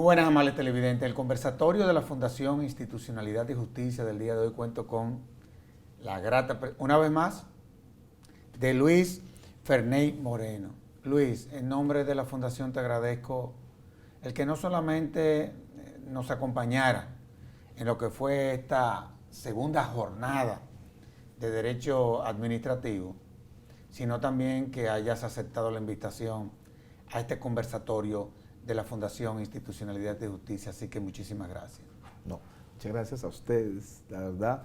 buenas, amables televidentes. El conversatorio de la Fundación Institucionalidad y Justicia del día de hoy cuento con la grata, una vez más, de Luis Ferney Moreno. Luis, en nombre de la Fundación te agradezco el que no solamente nos acompañara en lo que fue esta segunda jornada de Derecho Administrativo, sino también que hayas aceptado la invitación a este conversatorio de la Fundación Institucionalidad de Justicia. Así que muchísimas gracias. No, muchas gracias a ustedes. La verdad,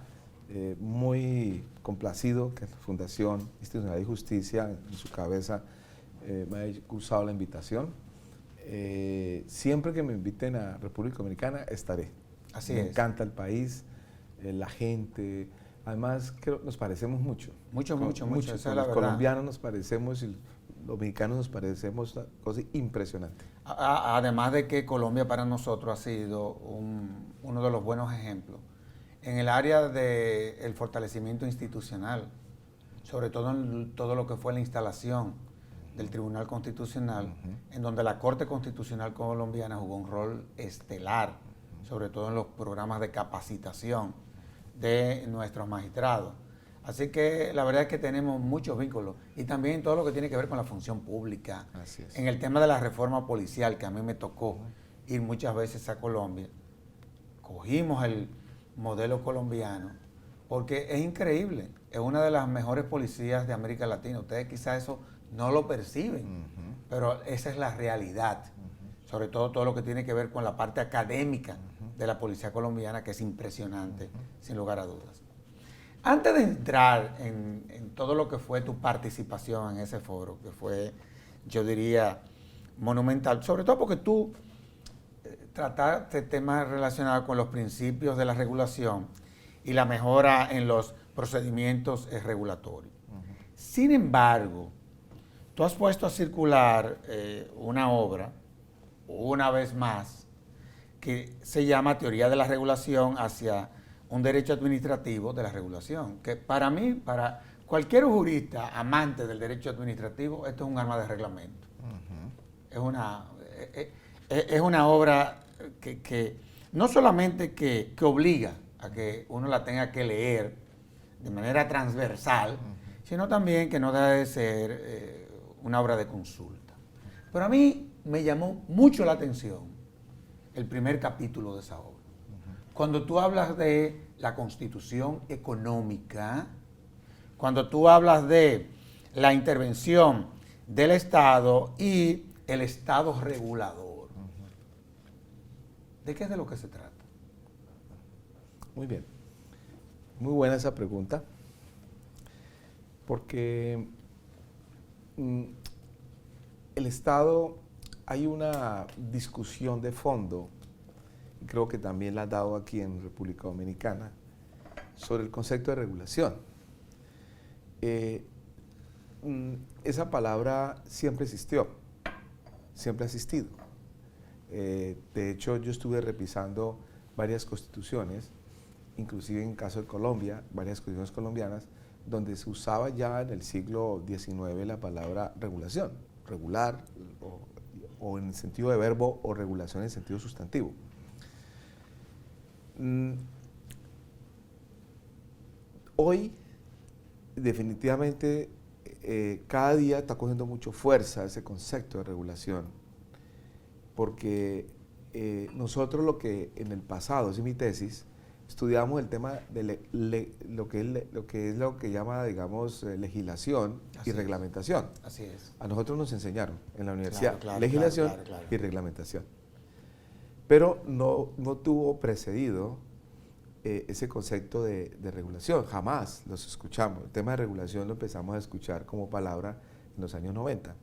muy complacido que la Fundación Institucionalidad de Justicia, en su cabeza, me haya cursado la invitación. Siempre que me inviten a República Dominicana, estaré. Así me es. encanta el país, la gente. Además, creo nos parecemos mucho. Mucho. Esa es la los verdad. colombianos nos parecemos y los mexicanos nos parecemos, una cosa impresionante. Además de que Colombia para nosotros ha sido uno de los buenos ejemplos en el área del fortalecimiento institucional, sobre todo en todo lo que fue la instalación del Tribunal Constitucional, en donde la Corte Constitucional colombiana jugó un rol estelar, sobre todo en los programas de capacitación de nuestros magistrados. Así que la verdad es que tenemos muchos vínculos y también todo lo que tiene que ver con la función pública. Así es. En el tema de la reforma policial, que a mí me tocó ir muchas veces a Colombia, cogimos el modelo colombiano porque es increíble, es una de las mejores policías de América Latina. Ustedes quizás eso no lo perciben, pero esa es la realidad. Sobre todo lo que tiene que ver con la parte académica de la policía colombiana, que es impresionante, sin lugar a dudas. Antes de entrar en todo lo que fue tu participación en ese foro, que fue, yo diría, monumental, sobre todo porque tú trataste temas relacionados con los principios de la regulación y la mejora en los procedimientos regulatorios. Sin embargo, tú has puesto a circular una obra, una vez más, que se llama Teoría de la Regulación hacia un derecho administrativo de la regulación, que para mí, para cualquier jurista amante del derecho administrativo, esto es un arma de reglamento. Es una obra que no solamente que obliga a que uno la tenga que leer de manera transversal, sino también que no debe de ser una obra de consulta. Pero a mí me llamó mucho la atención el primer capítulo de esa obra. Cuando tú hablas de la constitución económica, cuando tú hablas de la intervención del Estado y el Estado regulador, ¿de qué es de lo que se trata? Muy bien. Muy buena esa pregunta, porque el Estado, hay una discusión de fondo, y creo que también la has dado aquí en República Dominicana, sobre el concepto de regulación. Esa palabra siempre existió, siempre ha existido. De hecho, yo estuve revisando varias constituciones, inclusive en el caso de Colombia, varias constituciones colombianas, donde se usaba ya en el siglo XIX la palabra regulación, regular, o en el sentido de verbo, o regulación en el sentido sustantivo. Hoy, definitivamente, cada día está cogiendo mucho fuerza ese concepto de regulación, porque nosotros lo que en el pasado, esa es mi tesis, estudiamos el tema de lo que llama, digamos, legislación y reglamentación. Así es. A nosotros nos enseñaron en la universidad legislación y reglamentación. Pero no tuvo precedido ese concepto de regulación, jamás los escuchamos. El tema de regulación lo empezamos a escuchar como palabra en los años 90.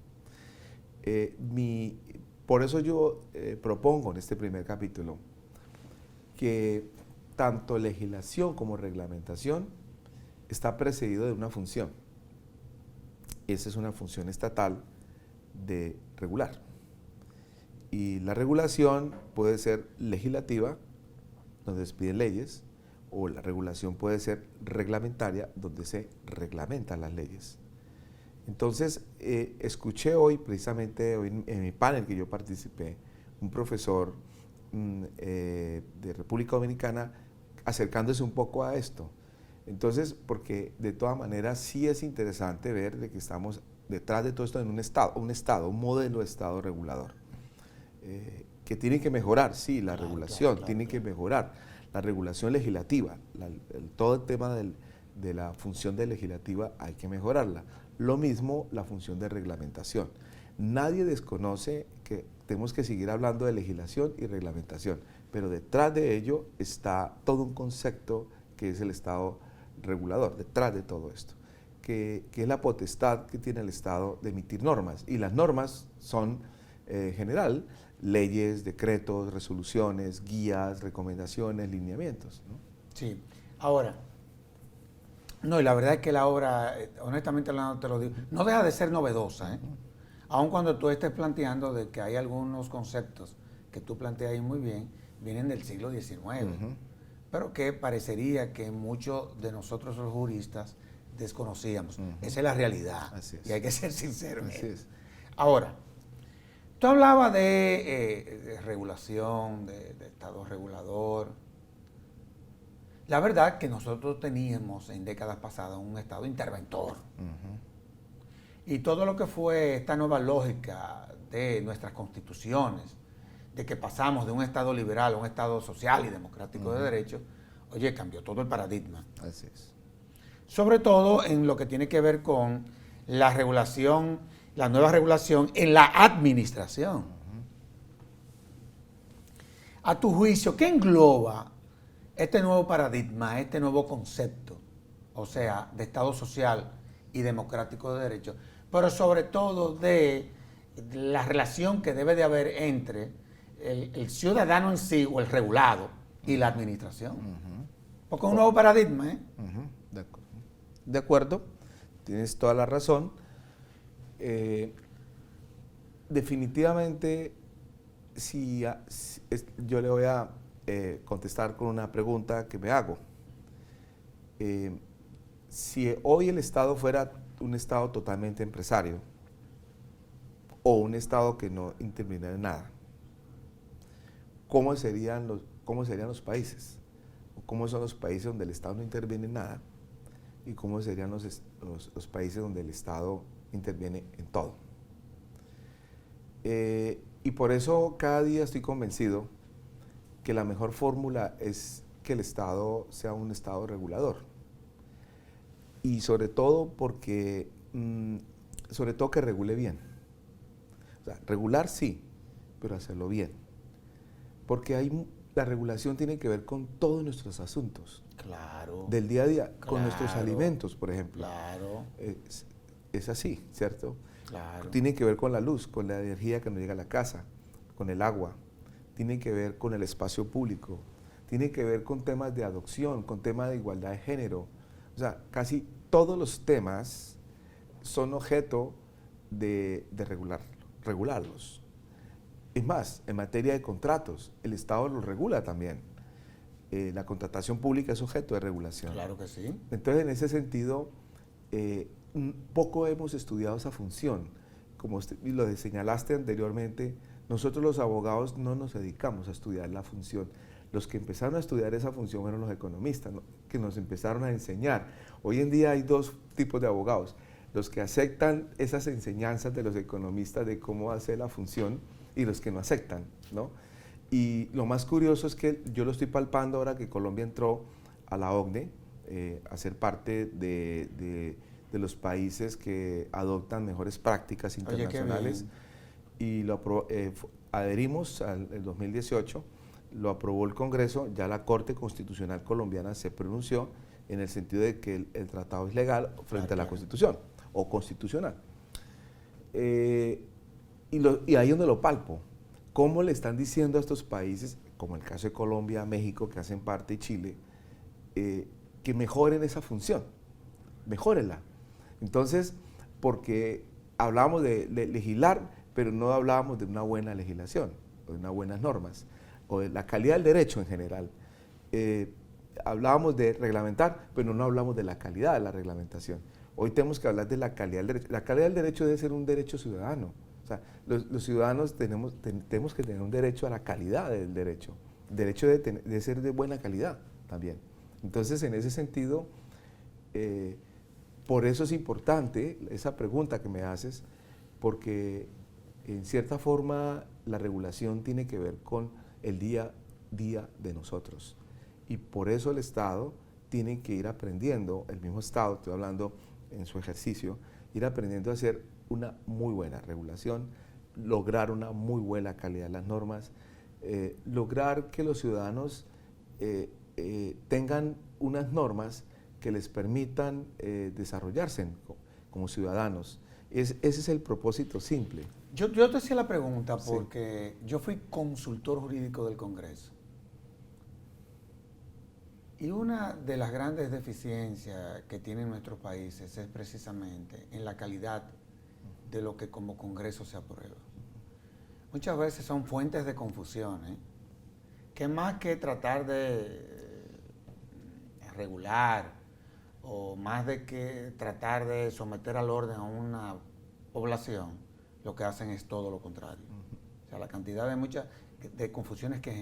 Por eso yo propongo en este primer capítulo que tanto legislación como reglamentación está precedido de una función. Esa es una función estatal de regular. Y la regulación puede ser legislativa, donde se piden leyes, o la regulación puede ser reglamentaria, donde se reglamentan las leyes. Entonces, escuché hoy, precisamente hoy en mi panel que yo participé, un profesor de República Dominicana acercándose un poco a esto. Entonces, porque de todas maneras sí es interesante ver de que estamos detrás de todo esto en un modelo de Estado regulador, que tiene que mejorar, sí, la regulación, tiene que mejorar la regulación legislativa, todo el tema de la función de legislativa hay que mejorarla. Lo mismo la función de reglamentación. Nadie desconoce que tenemos que seguir hablando de legislación y reglamentación, pero detrás de ello está todo un concepto que es el Estado regulador, detrás de todo esto, que es la potestad que tiene el Estado de emitir normas. Y las normas son, en general, leyes, decretos, resoluciones, guías, recomendaciones, lineamientos, ¿no? Sí. Ahora, no, y la verdad es que la obra, honestamente hablando te lo digo, no deja de ser novedosa, ¿eh? Aun cuando tú estés planteando de que hay algunos conceptos que tú planteas ahí muy bien, vienen del siglo XIX, pero que parecería que muchos de nosotros los juristas desconocíamos. Esa es la realidad, y hay que ser sinceros. Así es. Ahora, tú hablabas de regulación, de Estado regulador. La verdad que nosotros teníamos en décadas pasadas un Estado interventor. Y todo lo que fue esta nueva lógica de nuestras constituciones, de que pasamos de un Estado liberal a un Estado social y democrático de derecho, oye, cambió todo el paradigma. Así es. Sobre todo en lo que tiene que ver con la regulación, la nueva regulación en la administración. A tu juicio, ¿qué engloba este nuevo paradigma, este nuevo concepto, o sea, de Estado social y democrático de derecho, pero sobre todo de la relación que debe de haber entre el ciudadano en sí o el regulado y la administración? Porque es un nuevo paradigma, ¿eh? De acuerdo, tienes toda la razón. Definitivamente, yo le voy a contestar con una pregunta que me hago. Si hoy el Estado fuera un Estado totalmente empresario o un Estado que no interviniera en nada, ¿cómo serían los países? ¿Cómo son los países donde el Estado no interviene en nada? ¿Y cómo serían los países donde el Estado interviene en todo? Y por eso cada día estoy convencido que la mejor fórmula es que el Estado sea un Estado regulador. Y sobre todo porque, sobre todo que regule bien. O sea, regular sí, pero hacerlo bien. Porque la regulación tiene que ver con todos nuestros asuntos. Claro. Del día a día, Claro, con nuestros alimentos, por ejemplo. Claro. Es así, ¿cierto? Claro. Tiene que ver con la luz, con la energía que nos llega a la casa, con el agua. Tiene que ver con el espacio público. Tiene que ver con temas de adopción, con temas de igualdad de género. O sea, casi todos los temas son objeto de regularlos. Es más, en materia de contratos, el Estado los regula también. La contratación pública es objeto de regulación. Claro que sí. Entonces, en ese sentido, poco hemos estudiado esa función. Como lo señalaste anteriormente, nosotros los abogados no nos dedicamos a estudiar la función. Los que empezaron a estudiar esa función fueron los economistas, ¿no?, que nos empezaron a enseñar. Hoy en día hay dos tipos de abogados: los que aceptan esas enseñanzas de los economistas de cómo hacer la función y los que no aceptan, ¿no? Y lo más curioso es que yo lo estoy palpando ahora que Colombia entró a la OCDE, a ser parte de los países que adoptan mejores prácticas internacionales. Y adherimos en 2018, lo aprobó el Congreso, ya la Corte Constitucional Colombiana se pronunció en el sentido de que el tratado es legal frente a la Constitución, o constitucional. Y ahí es donde lo palpo. ¿Cómo le están diciendo a estos países, como el caso de Colombia, México, que hacen parte, y Chile, que mejoren esa función? Mejórenla. Entonces, porque hablábamos de legislar, pero no hablábamos de una buena legislación, o de unas buenas normas, o de la calidad del derecho en general. Hablábamos de reglamentar, pero no hablamos de la calidad de la reglamentación. Hoy tenemos que hablar de la calidad del derecho. La calidad del derecho debe ser un derecho ciudadano. O sea, los ciudadanos tenemos que tener un derecho a la calidad del derecho, derecho de ser de buena calidad también. Entonces, en ese sentido, por eso es importante esa pregunta que me haces, porque en cierta forma la regulación tiene que ver con el día a día de nosotros. Y por eso el Estado tiene que ir aprendiendo, el mismo Estado, estoy hablando en su ejercicio, ir aprendiendo a hacer una muy buena regulación, lograr una muy buena calidad de las normas, lograr que los ciudadanos tengan unas normas que les permitan desarrollarse como ciudadanos. Ese es el propósito simple. Yo te hacía la pregunta porque sí, yo fui consultor jurídico del Congreso. Y una de las grandes deficiencias que tienen nuestros países es precisamente en la calidad de lo que como Congreso se aprueba. Muchas veces son fuentes de confusión, que más que tratar de regular o más de que tratar de someter al orden a una población, lo que hacen es todo lo contrario. O sea, la cantidad de muchas de confusiones que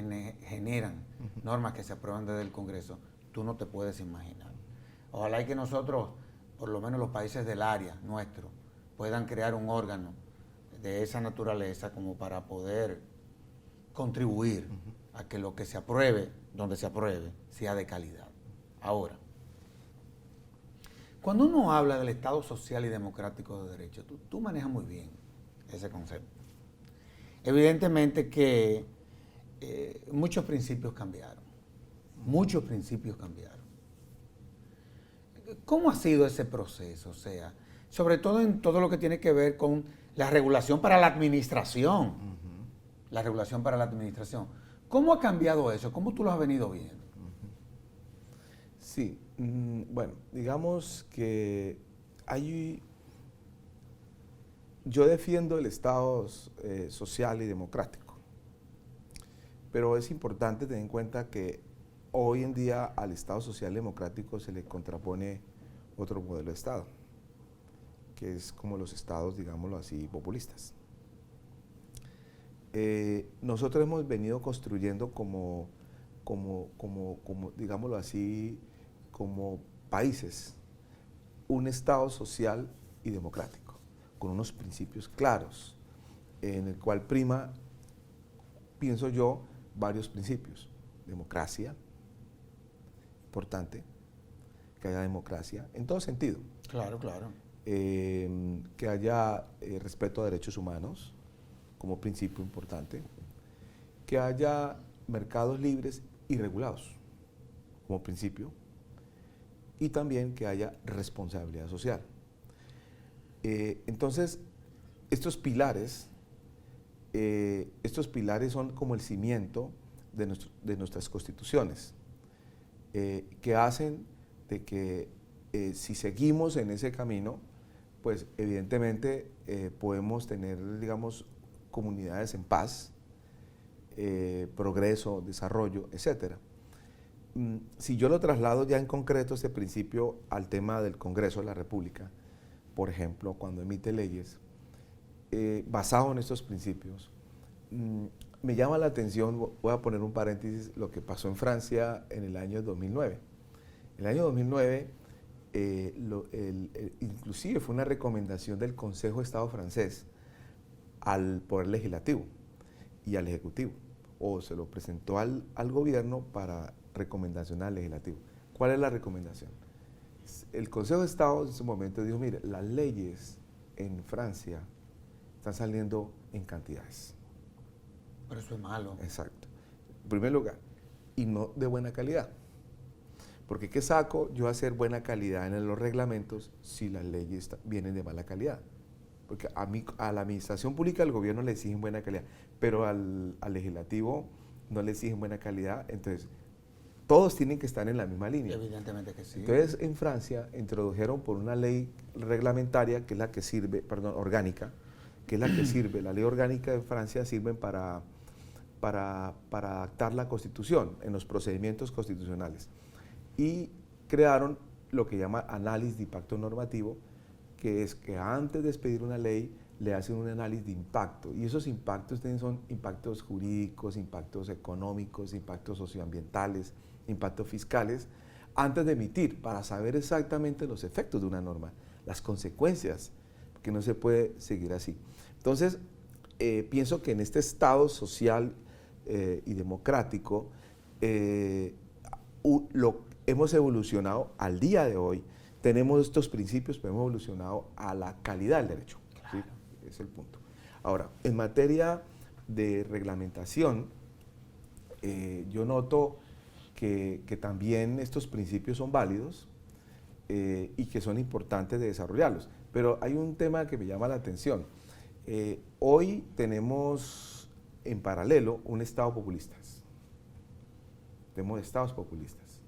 generan normas que se aprueban desde el Congreso, tú no te puedes imaginar. Ojalá y que nosotros, por lo menos los países del área nuestro, puedan crear un órgano de esa naturaleza como para poder contribuir a que lo que se apruebe, donde se apruebe, sea de calidad. Ahora, cuando uno habla del Estado social y democrático de derecho, tú manejas muy bien ese concepto. Evidentemente que muchos principios cambiaron. Muchos principios cambiaron. ¿Cómo ha sido ese proceso? O sea, sobre todo en todo lo que tiene que ver con la regulación para la administración. La regulación para la administración. ¿Cómo ha cambiado eso? ¿Cómo tú lo has venido viendo? Sí, bueno, digamos que yo defiendo el Estado social y democrático, pero es importante tener en cuenta que hoy en día al Estado social y democrático se le contrapone otro modelo de Estado, que es como los estados, digámoslo así, populistas. Nosotros hemos venido construyendo como digámoslo así, como países, un Estado social y democrático, con unos principios claros, en el cual prima, pienso yo, varios principios. Democracia, importante, que haya democracia, en todo sentido. Claro, claro. Que haya respeto a derechos humanos, como principio importante, que haya mercados libres y regulados, como principio, y también que haya responsabilidad social. Entonces, estos pilares son como el cimiento de nuestras constituciones, que hacen de que si seguimos en ese camino, pues evidentemente podemos tener, digamos, comunidades en paz, progreso, desarrollo, etc. Si yo lo traslado ya en concreto este principio al tema del Congreso de la República, por ejemplo, cuando emite leyes, basado en estos principios, me llama la atención, voy a poner un paréntesis, lo que pasó en Francia en el año 2009. En el año 2009, inclusive fue una recomendación del Consejo de Estado francés al Poder Legislativo y al Ejecutivo, o se lo presentó al gobierno para recomendación al Legislativo. ¿Cuál es la recomendación? El Consejo de Estado en ese momento dijo, mire, las leyes en Francia están saliendo en cantidades. Pero eso es malo. Exacto. En primer lugar, y no de buena calidad. Porque ¿qué saco yo hacer buena calidad en los reglamentos si las leyes vienen de mala calidad? Porque a la administración pública, al gobierno le exigen buena calidad, pero al legislativo no le exigen buena calidad, entonces todos tienen que estar en la misma línea. Evidentemente que sí. Entonces en Francia introdujeron por una ley reglamentaria, que es la que sirve, orgánica, que es la que sirve, la ley orgánica de Francia sirve para adaptar la Constitución en los procedimientos constitucionales. Y crearon lo que llama análisis de impacto normativo, que es que antes de expedir una ley le hacen un análisis de impacto, y esos impactos son impactos jurídicos, impactos económicos, impactos socioambientales, impactos fiscales, antes de emitir, para saber exactamente los efectos de una norma, las consecuencias, que no se puede seguir así. Entonces, pienso que en este Estado social y democrático, hemos evolucionado al día de hoy, tenemos estos principios, pero hemos evolucionado a la calidad del derecho. Claro. ¿Sí? Es el punto. Ahora, en materia de reglamentación, yo noto que también estos principios son válidos y que son importantes de desarrollarlos. Pero hay un tema que me llama la atención. Hoy tenemos en paralelo un Estado populista. Tenemos estados populistas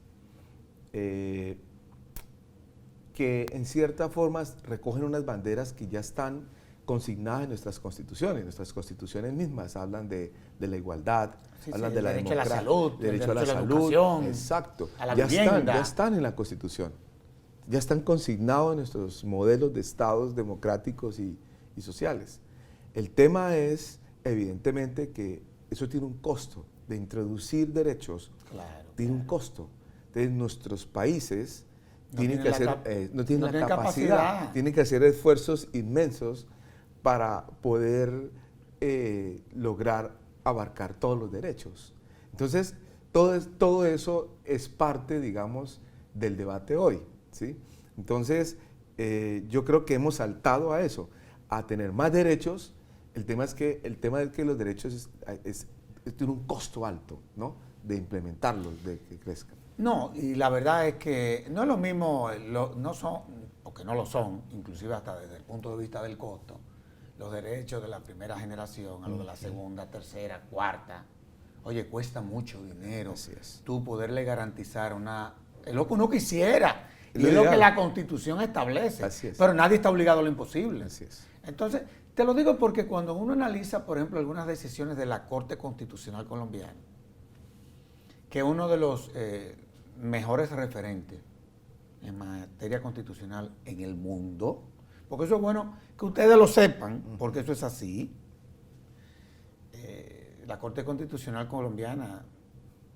que en cierta forma recogen unas banderas que ya están consignadas en nuestras constituciones mismas hablan de la igualdad, hablan de la democracia, derecho a la salud, educación, exacto, a la vivienda. Ya están en la Constitución, ya están consignados en nuestros modelos de estados democráticos y sociales. El tema es, evidentemente, que eso tiene un costo, de introducir derechos, tiene un costo. Entonces, nuestros países no tienen la capacidad, tienen que hacer esfuerzos inmensos para poder lograr abarcar todos los derechos. Entonces, todo eso es parte, digamos, del debate hoy, ¿sí? Entonces, yo creo que hemos saltado a eso, a tener más derechos. El tema es que los derechos tiene un costo alto, ¿no?, de implementarlos, de que crezcan. No, y la verdad es que no es lo mismo, no son, porque no lo son, inclusive hasta desde el punto de vista del costo, los derechos de la primera generación a los de la segunda, tercera, cuarta. Oye, cuesta mucho dinero. Así es. Tú poderle garantizar es lo que uno quisiera, y es lo que la Constitución establece. Así es. Pero nadie está obligado a lo imposible. Así es. Entonces, te lo digo porque cuando uno analiza, por ejemplo, algunas decisiones de la Corte Constitucional colombiana, que uno de los mejores referentes en materia constitucional en el mundo, porque eso es bueno que ustedes lo sepan, porque eso es así. La Corte Constitucional colombiana,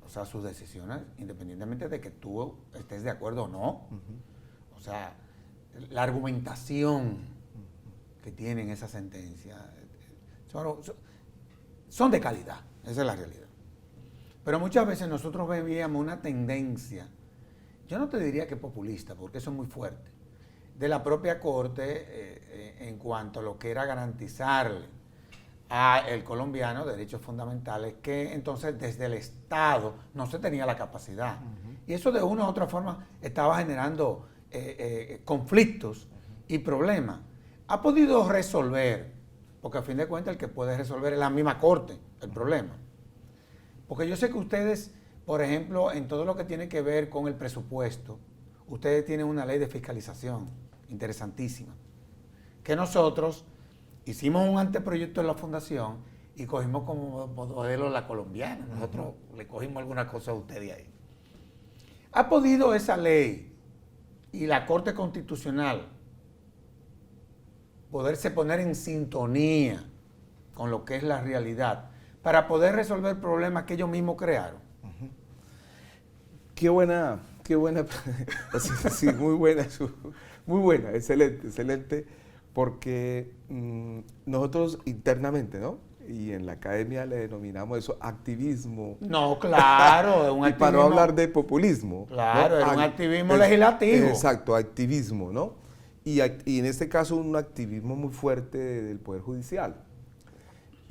o sea, sus decisiones, independientemente de que tú estés de acuerdo o no, o sea, la argumentación que tienen esa sentencia son de calidad, esa es la realidad. Pero muchas veces nosotros veíamos una tendencia, yo no te diría que populista, porque eso es muy fuerte, de la propia Corte en cuanto a lo que era garantizarle al colombiano derechos fundamentales que entonces desde el Estado no se tenía la capacidad. Y eso de una u otra forma estaba generando conflictos y problemas. Ha podido resolver, porque a fin de cuentas el que puede resolver es la misma Corte el problema. Porque yo sé que ustedes, por ejemplo, en todo lo que tiene que ver con el presupuesto, ustedes tienen una ley de fiscalización interesantísima, que nosotros hicimos un anteproyecto en la fundación y cogimos como modelo la colombiana. Nosotros le cogimos alguna cosa a ustedes ahí. ¿Ha podido esa ley y la Corte Constitucional poderse poner en sintonía con lo que es la realidad para poder resolver problemas que ellos mismos crearon? Qué buena, sí, muy buena, excelente, porque nosotros internamente, ¿no?, y en la academia le denominamos eso activismo. No, claro, es un activismo. Y para no hablar de populismo. Claro, ¿no? es un activismo legislativo. Exacto, activismo, ¿no? Y en este caso un activismo muy fuerte del Poder Judicial.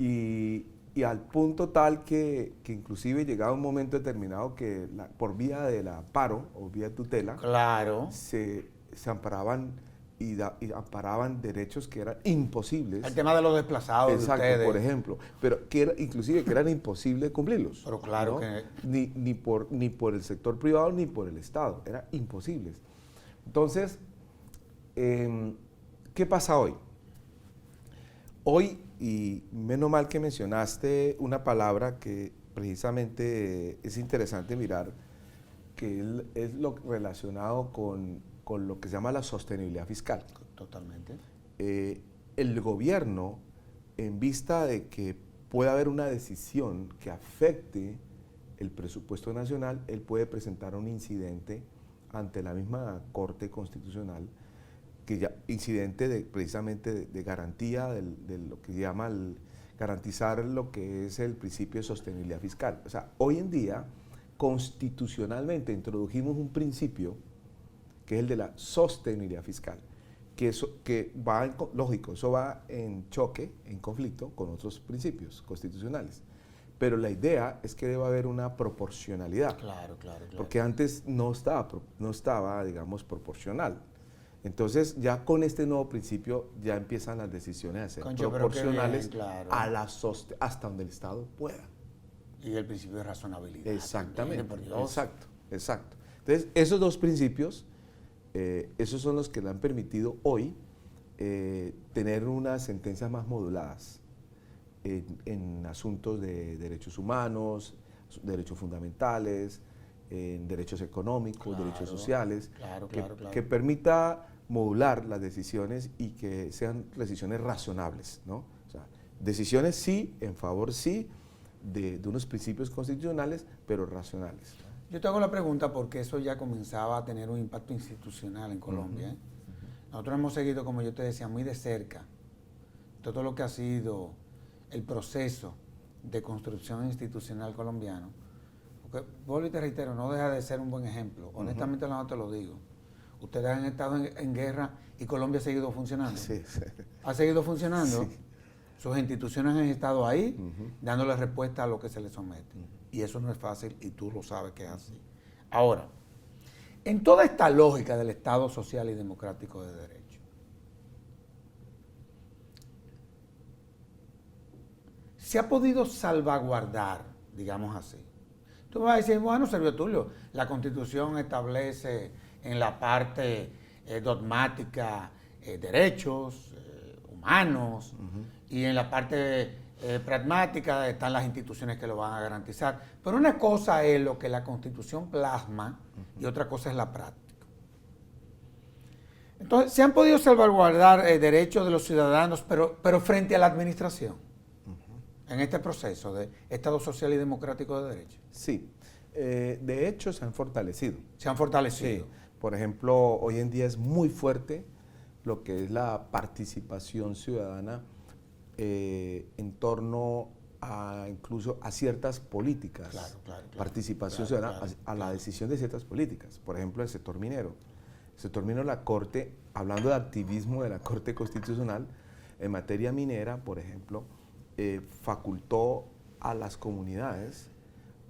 Y al punto tal que inclusive llegaba un momento determinado que por vía del amparo o vía tutela, claro, se amparaban y amparaban derechos que eran imposibles. El tema de los desplazados. Exacto, de ustedes, por ejemplo, pero inclusive que eran imposibles cumplirlos. Pero claro, ¿no?, que ni por el sector privado ni por el Estado, eran imposibles. Entonces, ¿qué pasa hoy? Hoy, y menos mal que mencionaste una palabra que precisamente es interesante mirar, que es lo relacionado con lo que se llama la sostenibilidad fiscal. Totalmente. el gobierno, en vista de que pueda haber una decisión que afecte el presupuesto nacional, él puede presentar un incidente ante la misma Corte Constitucional, que ya, incidente precisamente de garantía de lo que llama garantizar lo que es el principio de sostenibilidad fiscal. O sea, hoy en día, constitucionalmente introdujimos un principio que es el de la sostenibilidad fiscal, que va, lógico, eso va en choque, en conflicto con otros principios constitucionales. Pero la idea es que debe haber una proporcionalidad. Claro. Porque antes no estaba, digamos, proporcional. Entonces, ya con este nuevo principio, ya empiezan las decisiones a ser proporcionales a hasta donde el Estado pueda. Y el principio de razonabilidad. Exactamente. Por Dios. Exacto. Entonces, esos dos principios, esos son los que le han permitido hoy tener unas sentencias más moduladas en asuntos de derechos humanos, derechos fundamentales, en derechos económicos, derechos sociales, que permita modular las decisiones y que sean decisiones razonables, ¿no? O sea, decisiones sí, en favor sí, de unos principios constitucionales, pero racionales. Yo te hago la pregunta porque eso ya comenzaba a tener un impacto institucional en Colombia. Nosotros hemos seguido, como yo te decía, muy de cerca todo lo que ha sido el proceso de construcción institucional colombiano. Porque, vuelvo y te reitero, no deja de ser un buen ejemplo. Honestamente, no te lo digo. Ustedes han estado en guerra y Colombia ha seguido funcionando. Sí. Ha seguido funcionando. Sí. Sus instituciones han estado ahí, dándole respuesta a lo que se les somete. Y eso no es fácil y tú lo sabes que es así. Ahora, en toda esta lógica del Estado social y democrático de derecho, se ha podido salvaguardar, digamos así. Tú vas a decir, bueno, Servio Tulio, la Constitución establece en la parte dogmática derechos humanos y en la parte pragmática están las instituciones que lo van a garantizar. Pero una cosa es lo que la Constitución plasma y otra cosa es la práctica. Entonces, se han podido salvaguardar derechos de los ciudadanos, pero frente a la administración, en este proceso de Estado social y democrático de derecho. Sí, de hecho se han fortalecido. Se han fortalecido. Sí. Por ejemplo, hoy en día es muy fuerte lo que es la participación ciudadana en torno a incluso a ciertas políticas. Claro. Participación ciudadana a la decisión de ciertas políticas. Por ejemplo, el sector minero. El sector minero, la Corte, hablando de activismo de la Corte Constitucional, en materia minera, por ejemplo, facultó a las comunidades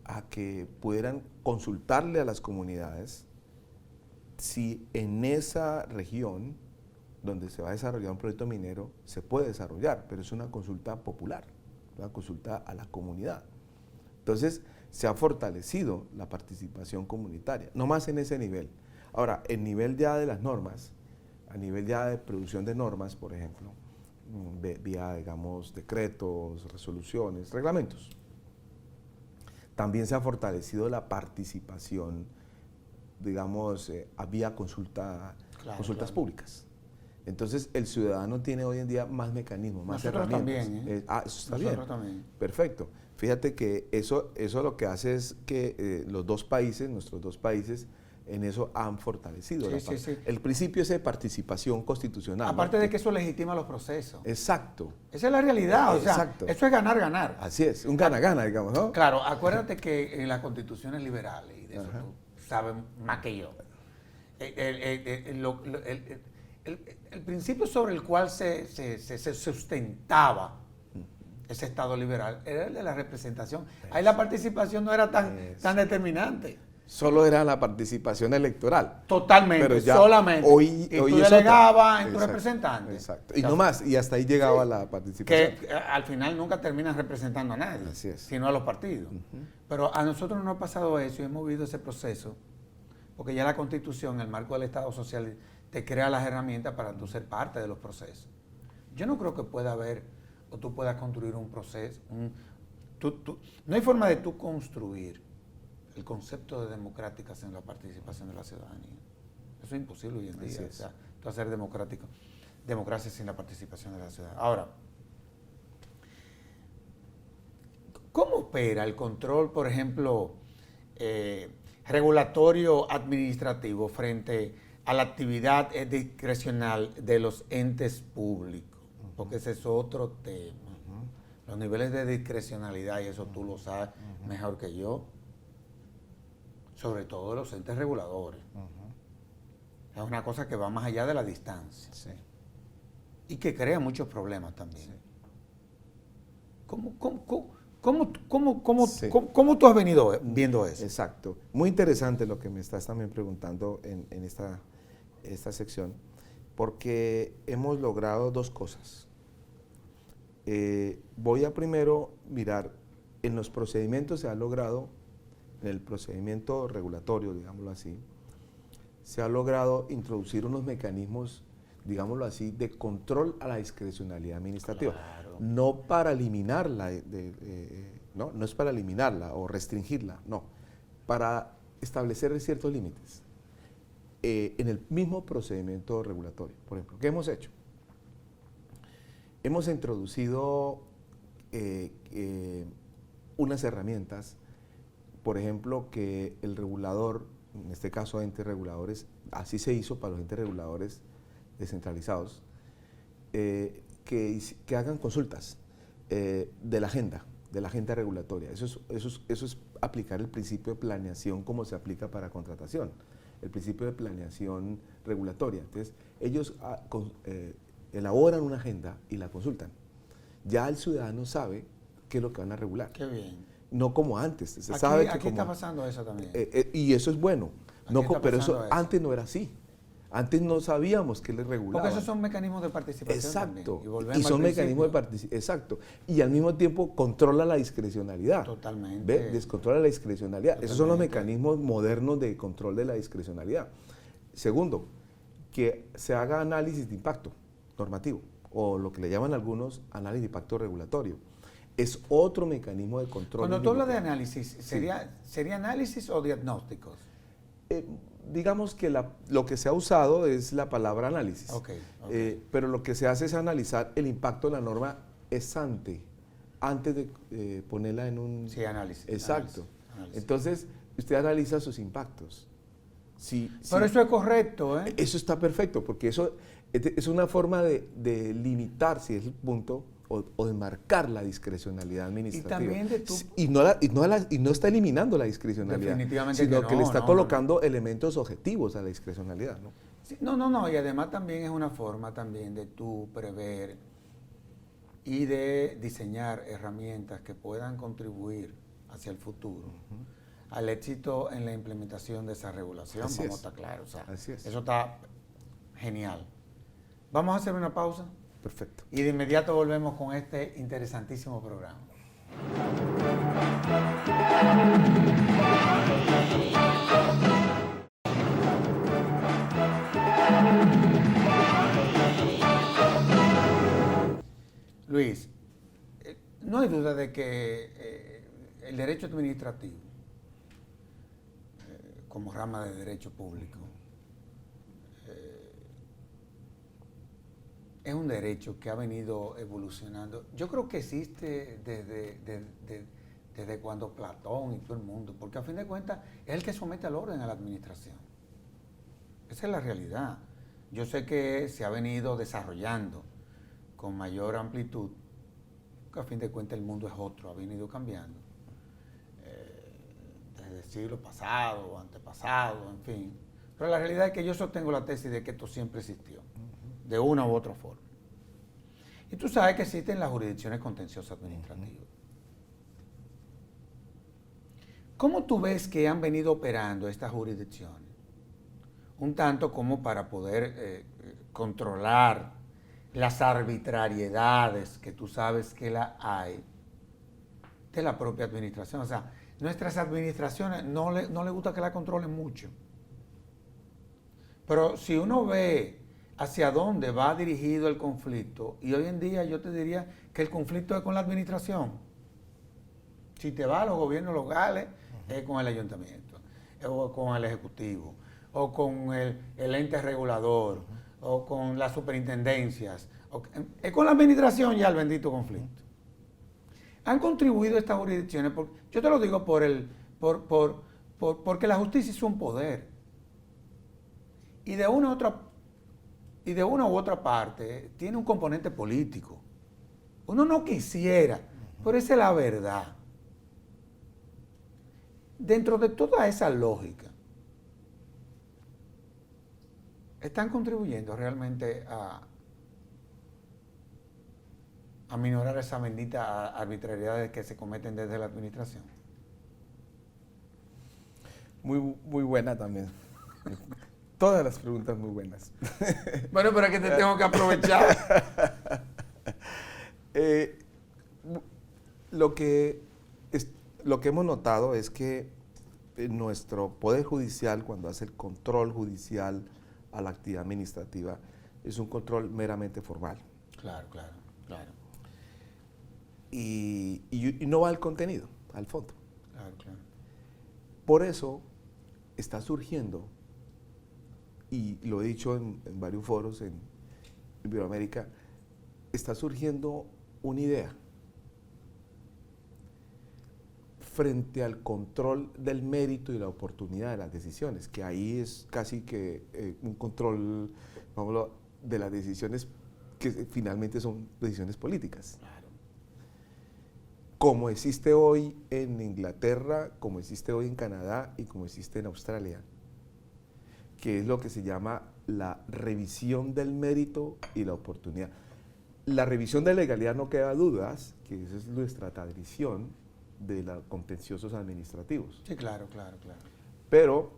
a que pudieran consultarle a las comunidades si en esa región donde se va a desarrollar un proyecto minero se puede desarrollar, pero es una consulta popular, una consulta a la comunidad. Entonces, se ha fortalecido la participación comunitaria, no más en ese nivel. Ahora, el nivel ya de las normas, a nivel ya de producción de normas, por ejemplo, vía, digamos, decretos, resoluciones, reglamentos. También se ha fortalecido la participación, digamos, vía consultas públicas. Entonces, el ciudadano tiene hoy en día más mecanismos, más herramientas. También, eso está bien. También. Perfecto. Fíjate que eso lo que hace es que nuestros dos países, en eso han fortalecido el principio ese de participación constitucional. Aparte de que eso legitima los procesos. Exacto. Esa es la realidad, Exacto. Eso es ganar. Así es, un gana-gana, digamos, ¿no? Claro, acuérdate que en las constituciones liberales, y de eso tú sabes más que yo, el principio sobre el cual se sustentaba ese Estado liberal era el de la representación. Ahí la participación no era tan determinante. Solo era la participación electoral. Totalmente, pero ya solamente. Hoy tú es delegabas en tu representante. Exacto. Y no más, y hasta ahí llegaba la participación. Que al final nunca terminas representando a nadie, sino a los partidos. Pero a nosotros no nos ha pasado eso y hemos vivido ese proceso, porque ya la Constitución, el marco del Estado social, te crea las herramientas para tú ser parte de los procesos. Yo no creo que pueda haber, o tú puedas construir un proceso. No hay forma de tú construir el concepto de democrática sin la participación de la ciudadanía. Eso es imposible hoy en día, tú hacer democrático. democracia sin la participación de la ciudad. Ahora, ¿cómo opera el control, por ejemplo, regulatorio administrativo frente a la actividad discrecional de los entes públicos? Porque ese es otro tema. Los niveles de discrecionalidad, y eso tú lo sabes mejor que yo, sobre todo de los entes reguladores. Es una cosa que va más allá de la distancia. Sí. Y que crea muchos problemas también. Sí. ¿Cómo tú has venido viendo eso? Exacto. Muy interesante lo que me estás también preguntando en esta sección, porque hemos logrado dos cosas. Voy a primero mirar, en los procedimientos se ha logrado, en el procedimiento regulatorio, digámoslo así, se ha logrado introducir unos mecanismos, digámoslo así, de control a la discrecionalidad administrativa. Claro. No para eliminarla, no es para eliminarla o restringirla, no, para establecer ciertos límites en el mismo procedimiento regulatorio. Por ejemplo, ¿qué hemos hecho? Hemos introducido unas herramientas, por ejemplo, que el regulador, en este caso entes reguladores, así se hizo para los entes reguladores descentralizados, que hagan consultas de la agenda regulatoria. Eso es aplicar el principio de planeación como se aplica para contratación, el principio de planeación regulatoria. Entonces, ellos elaboran una agenda y la consultan. Ya el ciudadano sabe qué es lo que van a regular. Qué bien. No como antes. Se Aquí, sabe que aquí está pasando eso también. y eso es bueno. No, pero eso eso. antes no era así. Antes no sabíamos qué les regulaba. Porque esos son mecanismos de participación. Exacto. También. Y son mecanismos de participación. Exacto. Y al mismo tiempo controla la discrecionalidad. Totalmente. ¿Ve? Descontrola la discrecionalidad. Totalmente. Esos son los mecanismos modernos de control de la discrecionalidad. Segundo, que se haga análisis de impacto normativo, o lo que le llaman algunos análisis de impacto regulatorio. Es otro mecanismo de control. Cuando tú hablas de análisis, ¿sería análisis o diagnósticos? Digamos que lo que se ha usado es la palabra análisis. Okay. Pero lo que se hace es analizar el impacto de la norma ex ante, antes de ponerla en un... Sí, análisis. Exacto. Análisis. Entonces, usted analiza sus impactos. Pero eso es correcto, ¿eh? Eso está perfecto, porque eso es una forma de limitar, si es el punto, o de marcar la discrecionalidad administrativa. Y también de tu... y no está eliminando la discrecionalidad, Definitivamente sino que que le está no. colocando elementos objetivos a la discrecionalidad, ¿no? Sí, no, y además también es una forma también de tú prever y de diseñar herramientas que puedan contribuir hacia el futuro al éxito en la implementación de esa regulación. Así Vamos a es. estar claros. O sea, Así es. eso está genial. Vamos a hacer una pausa. Perfecto. Y de inmediato volvemos con este interesantísimo programa. Luis, no hay duda de que el derecho administrativo, como rama de derecho público, es un derecho que ha venido evolucionando. Yo creo que existe desde cuando Platón y todo el mundo, porque a fin de cuentas es el que somete al orden a la administración. Esa es la realidad. Yo sé que se ha venido desarrollando con mayor amplitud, que a fin de cuentas el mundo es otro, ha venido cambiando. Desde el siglo pasado o antepasado, en fin. Pero la realidad es que yo sostengo la tesis de que esto siempre existió, de una u otra forma. Y tú sabes que existen las jurisdicciones contenciosas administrativas. ¿Cómo tú ves que han venido operando estas jurisdicciones? Un tanto como para poder controlar las arbitrariedades que tú sabes que la hay de la propia administración. O sea, nuestras administraciones no le gusta que la controlen mucho. Pero si uno ve hacia dónde va dirigido el conflicto, y hoy en día yo te diría que el conflicto es con la administración. Si te vas a los gobiernos locales, es con el ayuntamiento, o con el ejecutivo, o con el ente regulador, o con las superintendencias, es con la administración ya el bendito conflicto. Han contribuido estas jurisdicciones, yo te lo digo porque la justicia es un poder. Y de una u otra parte tiene un componente político. Uno no quisiera, pero esa es la verdad. Dentro de toda esa lógica, están contribuyendo realmente a minorar esa bendita arbitrariedades que se cometen desde la administración. Muy buena también. Todas las preguntas muy buenas. Bueno, pero es que te tengo que aprovechar. Lo que hemos notado es que nuestro Poder Judicial, cuando hace el control judicial a la actividad administrativa, es un control meramente formal. Claro. Y no va al contenido, al fondo. Claro. Por eso está surgiendo, y lo he dicho en varios foros en Iberoamérica, está surgiendo una idea frente al control del mérito y la oportunidad de las decisiones, que ahí es casi que un control, vámonos, de las decisiones que finalmente son decisiones políticas. Claro. Como existe hoy en Inglaterra, como existe hoy en Canadá y como existe en Australia, que es lo que se llama la revisión del mérito y la oportunidad. La revisión de legalidad no queda dudas, que esa es nuestra tradición de los contenciosos administrativos. Sí, claro. Pero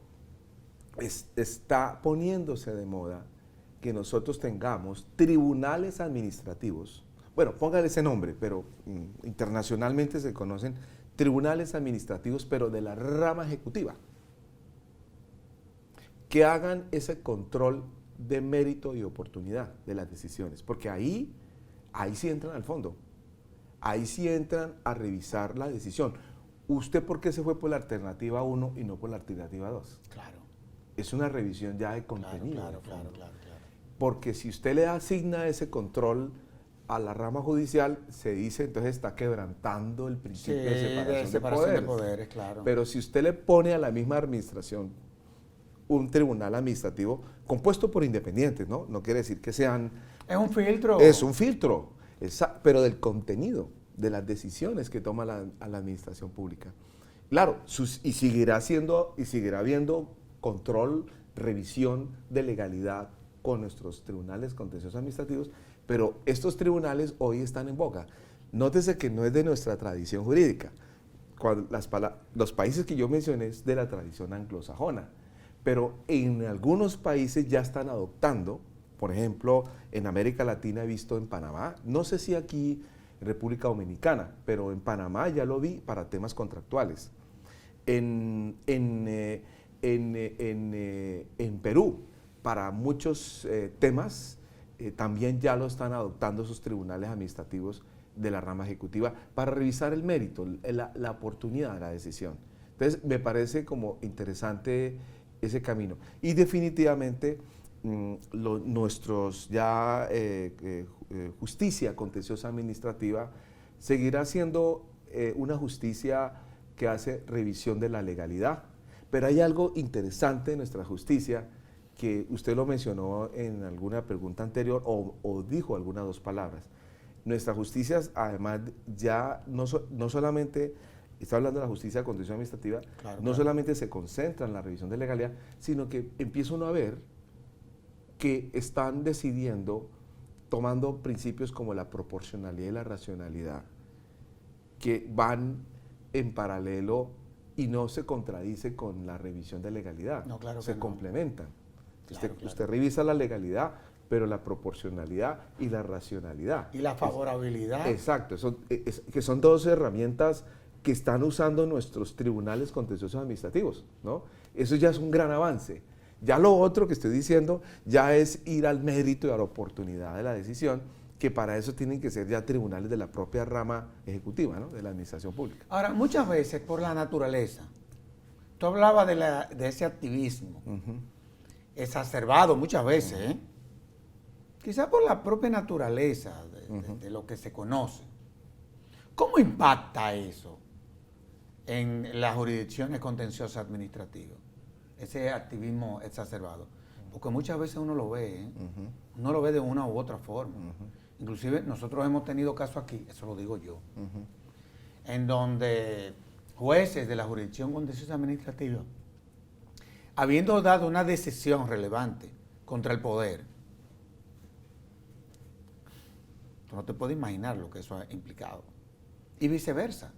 está poniéndose de moda que nosotros tengamos tribunales administrativos. Bueno, póngale ese nombre, pero internacionalmente se conocen tribunales administrativos, pero de la rama ejecutiva, que hagan ese control de mérito y oportunidad de las decisiones, porque ahí sí entran al fondo, ahí sí entran a revisar la decisión. ¿Usted por qué se fue por la alternativa 1 y no por la alternativa 2? Claro. Es una revisión ya de contenido. Claro. Porque si usted le asigna ese control a la rama judicial, se dice, entonces está quebrantando el principio de separación de poderes. Claro. Pero si usted le pone a la misma administración un tribunal administrativo compuesto por independientes, ¿no? No quiere decir que sean... Es un filtro. Es un filtro, pero del contenido, de las decisiones que toma la administración pública. Claro, y seguirá habiendo control, revisión de legalidad con nuestros tribunales contenciosos administrativos, pero estos tribunales hoy están en boga. Nótese que no es de nuestra tradición jurídica. Los países que yo mencioné es de la tradición anglosajona, pero en algunos países ya están adoptando, por ejemplo, en América Latina he visto en Panamá, no sé si aquí en República Dominicana, pero en Panamá ya lo vi para temas contractuales. En Perú, para muchos temas, también ya lo están adoptando sus tribunales administrativos de la rama ejecutiva para revisar el mérito, la oportunidad de la decisión. Entonces, me parece como interesante ese camino. Y definitivamente, nuestros ya justicia contenciosa administrativa seguirá siendo una justicia que hace revisión de la legalidad. Pero hay algo interesante en nuestra justicia que usted lo mencionó en alguna pregunta anterior o dijo algunas dos palabras. Nuestra justicia, además, ya no solamente, está hablando de la justicia contenciosa administrativa, no solamente se concentra en la revisión de legalidad, sino que empieza uno a ver que están decidiendo, tomando principios como la proporcionalidad y la racionalidad, que van en paralelo y no se contradice con la revisión de legalidad, no, claro, se complementan. Claro, usted revisa la legalidad, pero la proporcionalidad y la racionalidad. Y la favorabilidad. Exacto, que son dos herramientas que están usando nuestros tribunales contenciosos administrativos, ¿no? Eso ya es un gran avance. Ya lo otro que estoy diciendo ya es ir al mérito y a la oportunidad de la decisión, que para eso tienen que ser ya tribunales de la propia rama ejecutiva, ¿no? De la administración pública. Ahora, muchas veces por la naturaleza, tú hablabas de ese activismo, exacerbado muchas veces, quizás por la propia naturaleza de lo que se conoce. ¿Cómo impacta eso en las jurisdicciones contenciosas administrativas? Ese activismo exacerbado. Porque muchas veces uno lo ve, ¿eh? Uno lo ve de una u otra forma. Inclusive nosotros hemos tenido casos aquí, eso lo digo yo, en donde jueces de la jurisdicción contenciosa administrativa, habiendo dado una decisión relevante contra el poder, tú no te puedes imaginar lo que eso ha implicado. Y viceversa.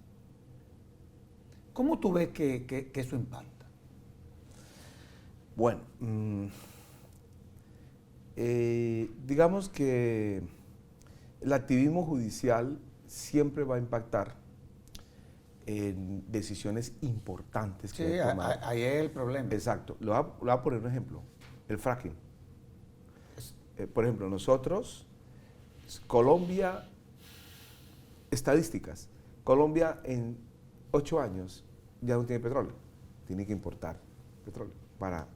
¿Cómo tú ves que eso impacta? Bueno, digamos que el activismo judicial siempre va a impactar en decisiones importantes que Sí, hay que tomar. ahí es el problema. Exacto. Le voy a poner un ejemplo. El fracking. Por ejemplo, nosotros, Colombia, estadísticas. Colombia en 8 años ya no tiene petróleo. Tiene que importar petróleo para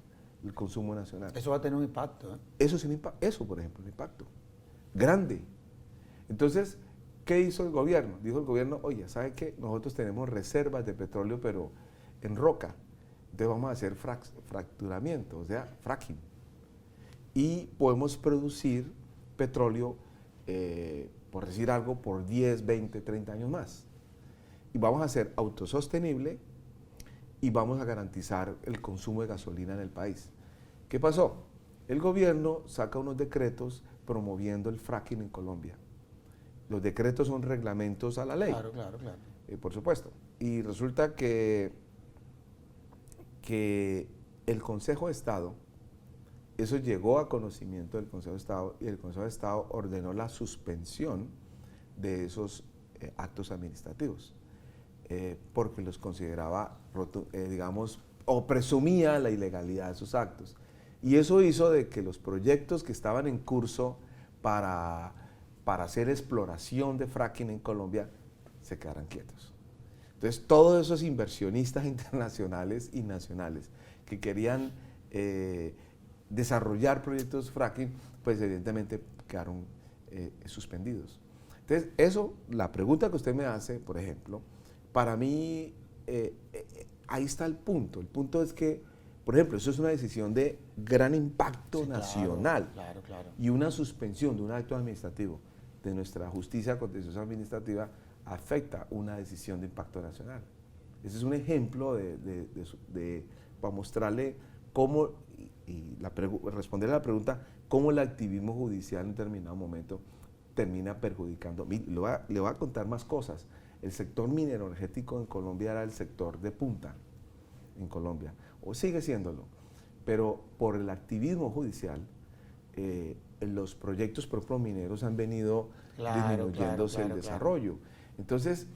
el consumo nacional. Eso va a tener un impacto, ¿eh? Eso, eso, por ejemplo, un impacto grande. Entonces, ¿qué hizo el gobierno? Dijo el gobierno, oye, ¿sabe qué? Nosotros tenemos reservas de petróleo, pero en roca. Entonces vamos a hacer fracturamiento, o sea, fracking. Y podemos producir petróleo, por decir algo, por 10, 20, 30 años más. Y vamos a ser autosostenible y vamos a garantizar el consumo de gasolina en el país. ¿Qué pasó? El gobierno saca unos decretos promoviendo el fracking en Colombia. Los decretos son reglamentos a la ley. Claro, claro, claro. Por supuesto. Y resulta que el Consejo de Estado, eso llegó a conocimiento del Consejo de Estado y el Consejo de Estado ordenó la suspensión de esos actos administrativos, porque los consideraba, digamos, o presumía la ilegalidad de esos actos. Y eso hizo de que los proyectos que estaban en curso para hacer exploración de fracking en Colombia se quedaran quietos. Entonces, todos esos inversionistas internacionales y nacionales que querían desarrollar proyectos fracking, pues evidentemente quedaron suspendidos. Entonces, eso, la pregunta que usted me hace, por ejemplo, para mí, ahí está el punto. El punto es que, por ejemplo, eso es una decisión de gran impacto nacional. Claro, claro. Y una suspensión de un acto administrativo de nuestra justicia contenciosa administrativa afecta una decisión de impacto nacional. Ese es un ejemplo para mostrarle cómo, responder a la pregunta, cómo el activismo judicial en determinado momento termina perjudicando. Le voy a contar más cosas. El sector minero energético en Colombia era el sector de punta en Colombia, o sigue siéndolo, pero por el activismo judicial, los proyectos propios mineros han venido disminuyéndose el desarrollo. Entonces,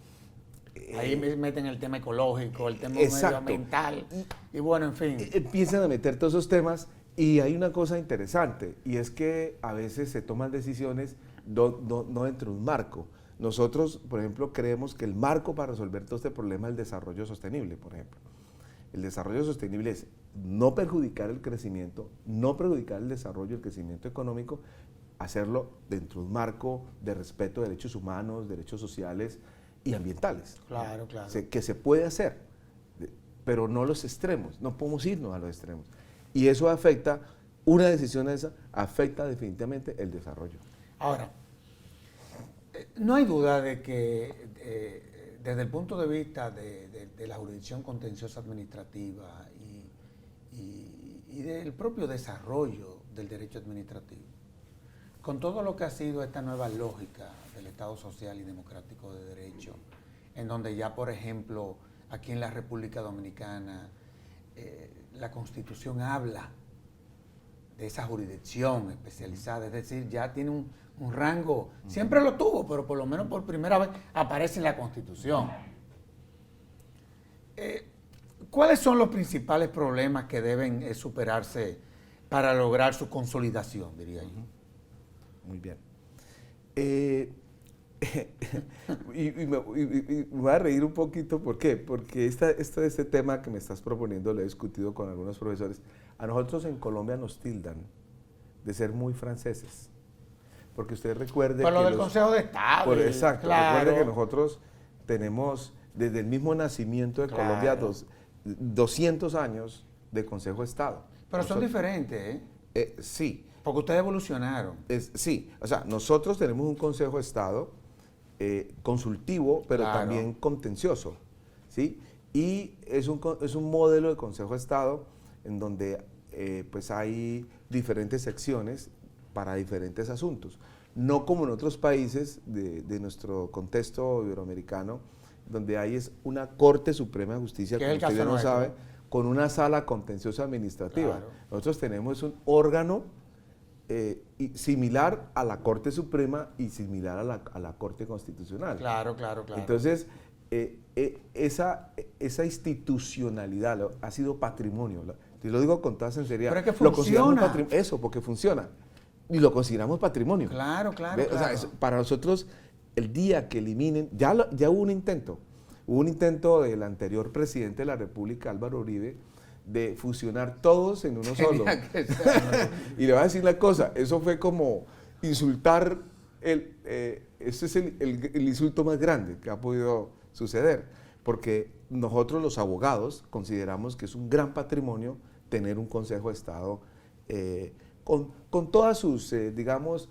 ahí meten el tema ecológico, el tema exacto, medioambiental, y bueno, en fin. Empiezan a meter todos esos temas y hay una cosa interesante, y es que a veces se toman decisiones no dentro de un marco. Nosotros, por ejemplo, creemos que el marco para resolver todo este problema es el desarrollo sostenible, por ejemplo. El desarrollo sostenible es no perjudicar el crecimiento, no perjudicar el desarrollo, el crecimiento económico, hacerlo dentro de un marco de respeto de derechos humanos, derechos sociales y ambientales. Claro, claro. Que se puede hacer, pero no los extremos, no podemos irnos a los extremos. Y eso afecta, una decisión esa afecta definitivamente el desarrollo. Ahora, no hay duda de que desde el punto de vista de la jurisdicción contenciosa administrativa y del propio desarrollo del derecho administrativo, con todo lo que ha sido esta nueva lógica del Estado social y democrático de derecho, en donde ya, por ejemplo, aquí en la República Dominicana, la Constitución habla de esa jurisdicción especializada, es decir, ya tiene un rango, siempre lo tuvo, pero por lo menos por primera vez aparece en la Constitución. ¿Cuáles son los principales problemas que deben superarse para lograr su consolidación, diría yo? Muy bien. Y me voy a reír un poquito, ¿por qué? Porque este tema que me estás proponiendo lo he discutido con algunos profesores. A nosotros en Colombia nos tildan de ser muy franceses. porque usted recuerde Por lo que del Consejo de Estado. exacto, claro. recuerde que nosotros tenemos desde el mismo nacimiento de Colombia 200 años de Consejo de Estado. Pero son diferentes, ¿eh? Sí. Porque ustedes evolucionaron. Sí, o sea, nosotros tenemos un Consejo de Estado consultivo, pero también contencioso, ¿sí? Y es un modelo de Consejo de Estado en donde pues hay diferentes secciones para diferentes asuntos. No como en otros países de nuestro contexto iberoamericano, donde hay una Corte Suprema de Justicia, como usted no sabe, con una sala contenciosa administrativa. Claro. Nosotros tenemos un órgano similar a la Corte Suprema y similar a la Corte Constitucional. Claro. Entonces, esa institucionalidad ha sido patrimonio. Y lo digo con toda sinceridad. Pero es que funciona. Eso, porque funciona. Y lo consideramos patrimonio. Claro. O sea, para nosotros, el día que eliminen, ya hubo un intento. Hubo un intento del anterior presidente de la República, Álvaro Uribe, de fusionar todos en uno solo. Y le voy a decir la cosa, eso fue como insultar, ese es el insulto más grande que ha podido suceder, porque nosotros los abogados consideramos que es un gran patrimonio tener un Consejo de Estado con todas sus, digamos,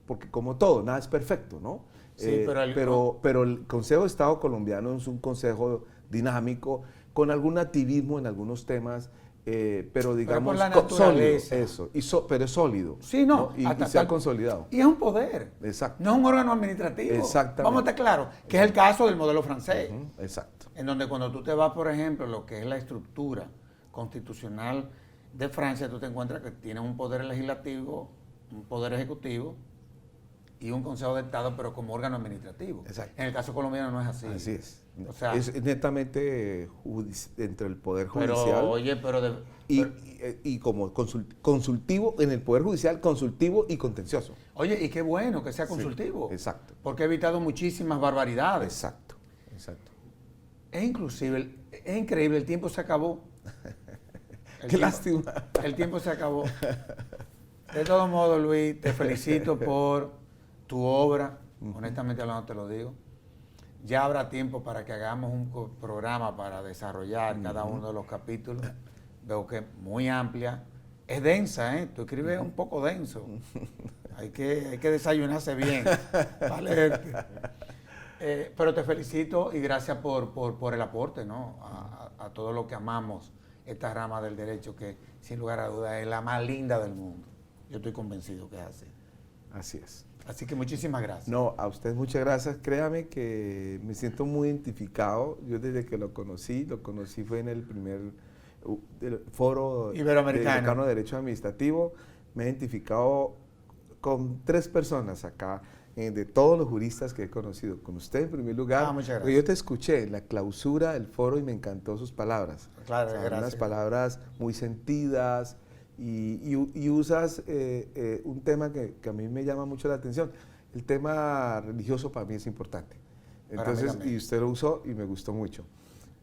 porque como todo, nada es perfecto, ¿no? Sí, pero el Consejo de Estado colombiano es un consejo dinámico, con algún activismo en algunos temas, pero digamos sólido, pero es sólido. Sí, ¿no? Y se ha consolidado. Y es un poder. Exacto. No es un órgano administrativo. Exactamente. Vamos a estar claros, que es el caso del modelo francés. Exacto. En donde cuando tú te vas, por ejemplo, lo que es la estructura constitucional de Francia, tú te encuentras que tienes un poder legislativo, un poder ejecutivo y un Consejo de Estado, pero como órgano administrativo. Exacto. En el caso colombiano no es así. Así es. O sea, es netamente entre el Poder Judicial. Pero, oye, y como consultivo, en el Poder Judicial, consultivo y contencioso. Oye, y qué bueno que sea consultivo. Sí, exacto. Porque ha evitado muchísimas barbaridades. Exacto. Es increíble, el tiempo se acabó. Qué lástima. El tiempo se acabó. De todos modos, Luis, te felicito por tu obra. Honestamente hablando te lo digo. Ya habrá tiempo para que hagamos un programa para desarrollar cada uno de los capítulos. Veo que es muy amplia. Es densa, ¿eh? Tú escribes un poco denso. Hay que desayunarse bien. ¿Vale? Pero te felicito y gracias por el aporte, ¿no? A todo lo que amamos esta rama del derecho, que sin lugar a dudas es la más linda del mundo. Yo estoy convencido que es así. Así es. Así que muchísimas gracias. No, a usted muchas gracias. Créame que me siento muy identificado. Yo desde que lo conocí fue en el primer foro iberoamericano de Derecho Administrativo. Me he identificado con 3 personas acá, de todos los juristas que he conocido. Con usted en primer lugar. Muchas gracias. Yo te escuché en la clausura del foro y me encantó sus palabras. Claro, gracias. Unas palabras muy sentidas. Y usas un tema que a mí me llama mucho la atención. El tema religioso para mí es importante. Entonces, y usted lo usó y me gustó mucho.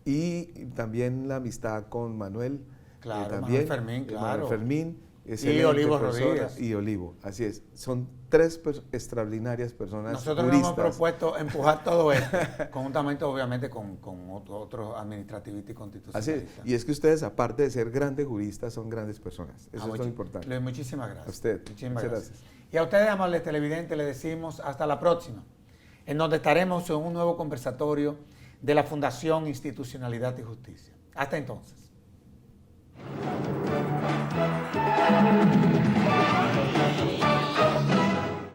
Y también la amistad con Manuel. Claro, también, Manuel Fermín, claro. Manuel Fermín. Y Olivo Rodríguez. Y Olivo, así es. Son 3 extraordinarias personas. Nosotros nos hemos propuesto empujar todo esto, conjuntamente obviamente con otros administrativistas y constitucionalistas. Así es. Y es que ustedes, aparte de ser grandes juristas, son grandes personas. Eso es lo importante. Luis, muchísimas gracias. A usted. Muchísimas gracias. Y a ustedes, amables televidentes, les decimos hasta la próxima, en donde estaremos en un nuevo conversatorio de la Fundación Institucionalidad y Justicia. Hasta entonces.